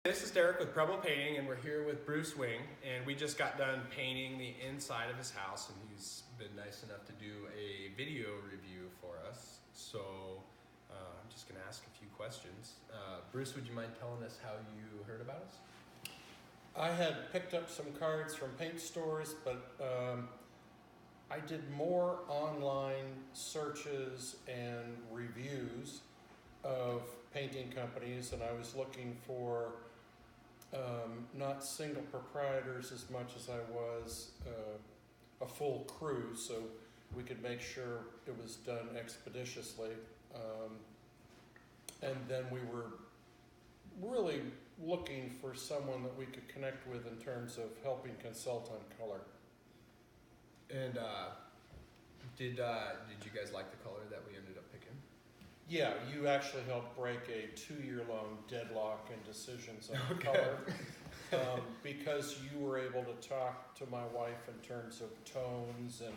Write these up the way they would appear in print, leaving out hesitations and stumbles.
This is Darrick with Preble Painting, and we're here with Bruce Wing, and we just got done painting the inside of his house, and he's been nice enough to do a video review for us. So I'm just going to ask a few questions. Bruce, would you mind telling us how you heard about us? I had picked up some cards from paint stores, but I did more online searches and reviews of painting companies, and I was looking for not single proprietors as much as I was a full crew, so we could make sure it was done expeditiously. And then we were really looking for someone that we could connect with in terms of helping consult on color. And did you guys like the color that we ended up picking? Yeah, you actually helped break a 2-year-long deadlock in decisions on color because you were able to talk to my wife in terms of tones, and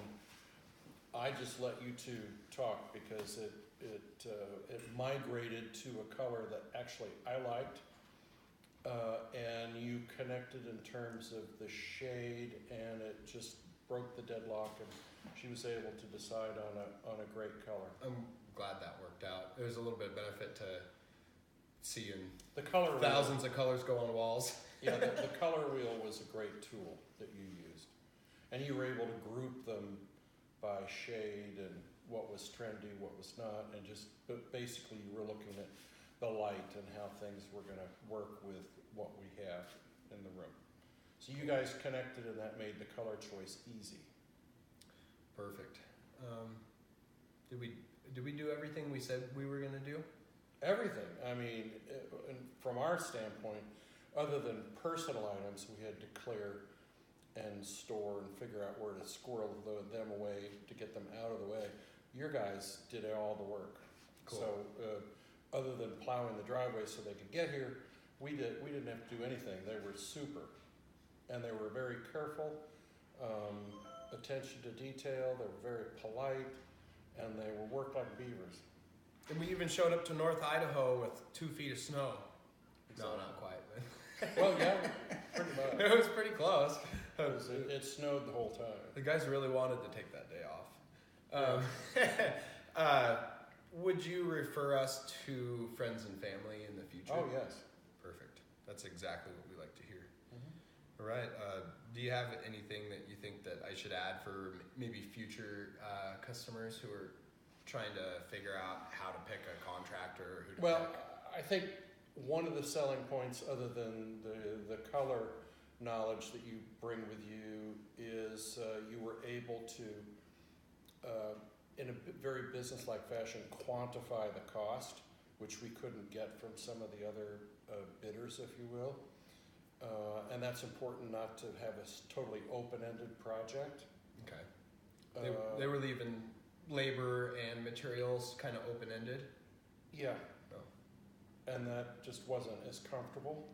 I just let you two talk because it migrated to a color that actually I liked, and you connected in terms of the shade, and it just broke the deadlock, and she was able to decide on a great color. I'm glad that worked out. There's a little bit of benefit to seeing the color thousands of colors go on walls. Yeah, the color wheel was a great tool that you used, and you were able to group them by shade and what was trendy, what was not, and but basically you were looking at the light and how things were going to work with what we have in the room. So you guys connected, and that made the color choice easy. Perfect. Did we do everything we said we were going to do? Everything. I mean, from our standpoint, other than personal items we had to clear and store and figure out where to squirrel them away to get them out of the way, your guys did all the work. Cool. So other than plowing the driveway so they could get here, we didn't have to do anything. They were super. And they were very careful, attention to detail, they were very polite, and they were worked like beavers. And we even showed up to North Idaho with 2 feet of snow. Exactly. No, not quite, but well, yeah, pretty much. It was pretty close. It snowed the whole time. The guys really wanted to take that day off. Would you refer us to friends and family in the future? Oh, yes. Perfect. That's exactly what we like to hear. Mm-hmm. All right. Do you have anything that you think that I should add for maybe future customers who are trying to figure out how to pick a contractor or who to pick? I think one of the selling points, other than the color knowledge that you bring with you, is you were able to, in a very business-like fashion, quantify the cost, which we couldn't get from some of the other bidders, if you will. And that's important, not to have a totally open-ended project. Okay. They were leaving labor and materials kind of open-ended? Yeah. Oh. And that just wasn't as comfortable,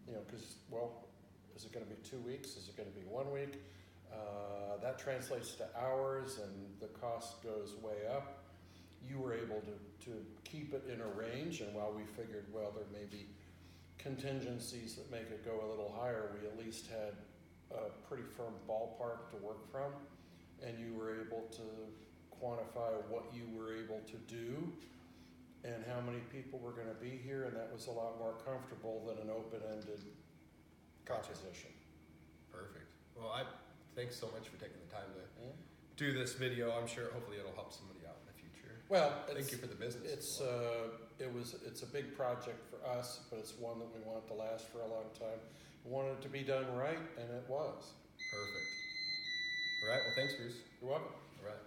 because, well, is it going to be 2 weeks? Is it going to be 1 week? That translates to hours, and the cost goes way up. You were able to keep it in a range, and while we figured, well, there may be contingencies that make it go a little higher, we at least had a pretty firm ballpark to work from, and you were able to quantify what you were able to do and how many people were going to be here, and that was a lot more comfortable than an open-ended proposition. Perfect. Well, thanks so much for taking the time to do this video. I'm sure hopefully it'll help somebody out in the future. Well, thank you for the business. It's a big project for us, but it's one that we want to last for a long time. We wanted it to be done right, and it was. Perfect. All right. Well, thanks, Bruce. You're welcome. All right.